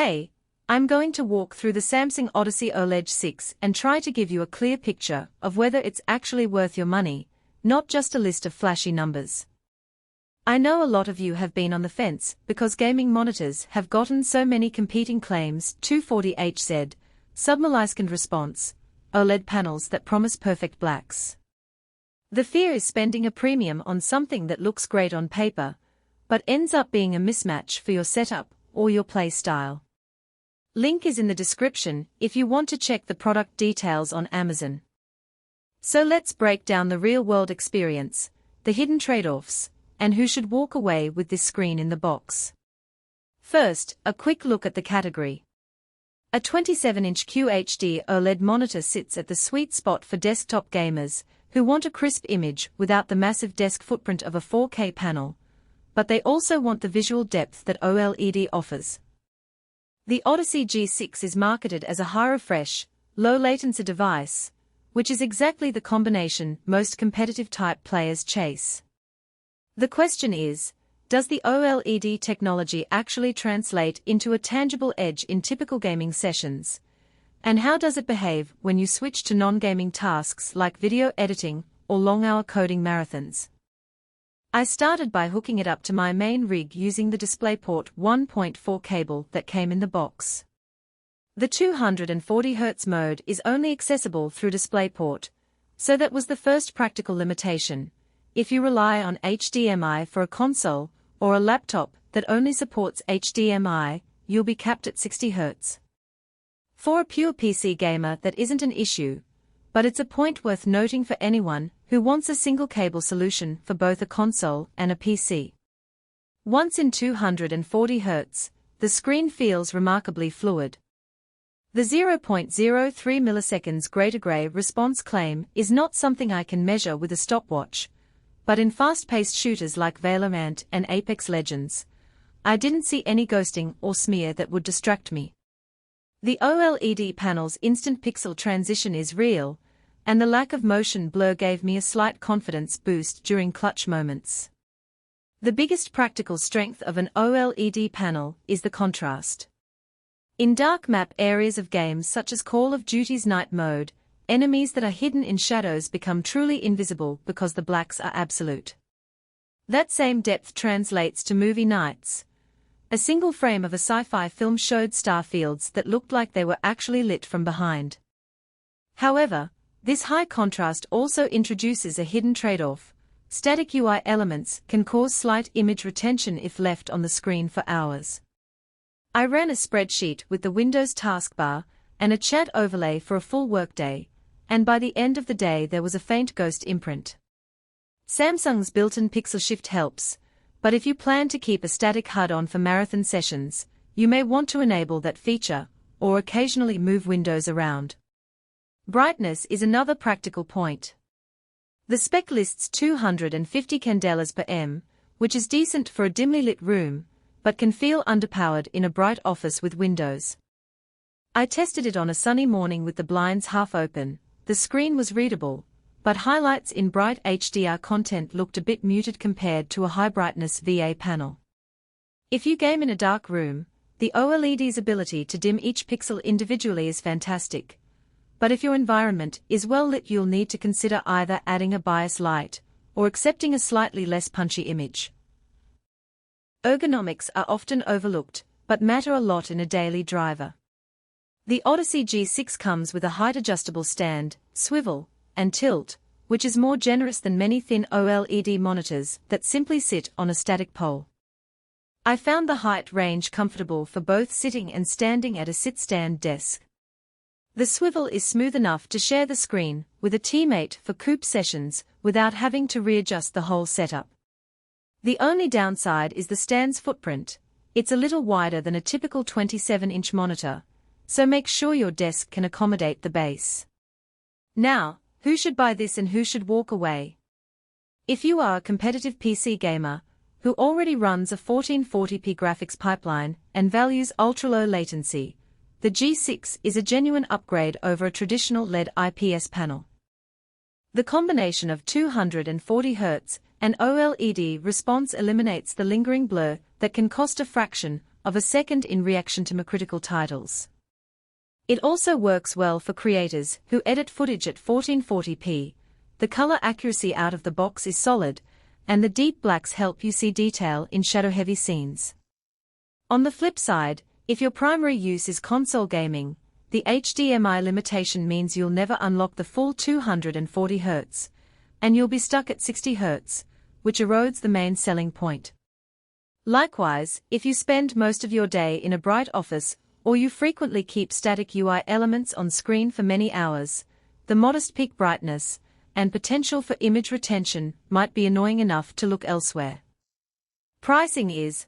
Today, I'm going to walk through the Samsung Odyssey OLED 6 and try to give you a clear picture of whether it's actually worth your money, not just a list of flashy numbers. I know a lot of you have been on the fence because gaming monitors have gotten so many competing claims: 240Hz, submillisecond response, OLED panels that promise perfect blacks. The fear is spending a premium on something that looks great on paper, but ends up being a mismatch for your setup or your play style. Link is in the description if you want to check the product details on Amazon. So let's break down the real-world experience, the hidden trade-offs, and who should walk away with this screen in the box. First, a quick look at the category. A 27-inch QHD OLED monitor sits at the sweet spot for desktop gamers who want a crisp image without the massive desk footprint of a 4K panel, but they also want the visual depth that OLED offers. The Odyssey G6 is marketed as a high-refresh, low-latency device, which is exactly the combination most competitive-type players chase. The question is, does the OLED technology actually translate into a tangible edge in typical gaming sessions? And how does it behave when you switch to non-gaming tasks like video editing or long-hour coding marathons? I started by hooking it up to my main rig using the DisplayPort 1.4 cable that came in the box. The 240Hz mode is only accessible through DisplayPort, so that was the first practical limitation. If you rely on HDMI for a console or a laptop that only supports HDMI, you'll be capped at 60 Hz. For a pure PC gamer, that isn't an issue, but it's a point worth noting for anyone who wants a single cable solution for both a console and a PC. Once in 240 Hz, the screen feels remarkably fluid. The 0.03 milliseconds gray-to-gray response claim is not something I can measure with a stopwatch, but in fast-paced shooters like Valorant and Apex Legends, I didn't see any ghosting or smear that would distract me. The OLED panel's instant pixel transition is real, and the lack of motion blur gave me a slight confidence boost during clutch moments. The biggest practical strength of an OLED panel is the contrast. In dark map areas of games such as Call of Duty's Night Mode, enemies that are hidden in shadows become truly invisible because the blacks are absolute. That same depth translates to movie nights. A single frame of a sci-fi film showed starfields that looked like they were actually lit from behind. However, this high contrast also introduces a hidden trade-off. Static UI elements can cause slight image retention if left on the screen for hours. I ran a spreadsheet with the Windows taskbar and a chat overlay for a full workday, and by the end of the day there was a faint ghost imprint. Samsung's built-in pixel shift helps, but if you plan to keep a static HUD on for marathon sessions, you may want to enable that feature, or occasionally move windows around. Brightness is another practical point. The spec lists 250 candelas per m, which is decent for a dimly lit room, but can feel underpowered in a bright office with windows. I tested it on a sunny morning with the blinds half open. The screen was readable, but highlights in bright HDR content looked a bit muted compared to a high-brightness VA panel. If you game in a dark room, the OLED's ability to dim each pixel individually is fantastic, but if your environment is well lit, you'll need to consider either adding a bias light or accepting a slightly less punchy image. Ergonomics are often overlooked, but matter a lot in a daily driver. The Odyssey G6 comes with a height-adjustable stand, swivel, and tilt, which is more generous than many thin OLED monitors that simply sit on a static pole. I found the height range comfortable for both sitting and standing at a sit-stand desk. The swivel is smooth enough to share the screen with a teammate for coupe sessions without having to readjust the whole setup. The only downside is the stand's footprint. It's a little wider than a typical 27-inch monitor, so make sure your desk can accommodate the base. Now, who should buy this and who should walk away? If you are a competitive PC gamer who already runs a 1440p graphics pipeline and values ultra-low latency, the G6 is a genuine upgrade over a traditional LED IPS panel. The combination of 240 Hz and OLED response eliminates the lingering blur that can cost a fraction of a second in reaction to critical titles. It also works well for creators who edit footage at 1440p. The color accuracy out of the box is solid, and the deep blacks help you see detail in shadow-heavy scenes. On the flip side, if your primary use is console gaming, the HDMI limitation means you'll never unlock the full 240Hz, and you'll be stuck at 60Hz, which erodes the main selling point. Likewise, if you spend most of your day in a bright office, or you frequently keep static UI elements on screen for many hours, the modest peak brightness and potential for image retention might be annoying enough to look elsewhere. Pricing is,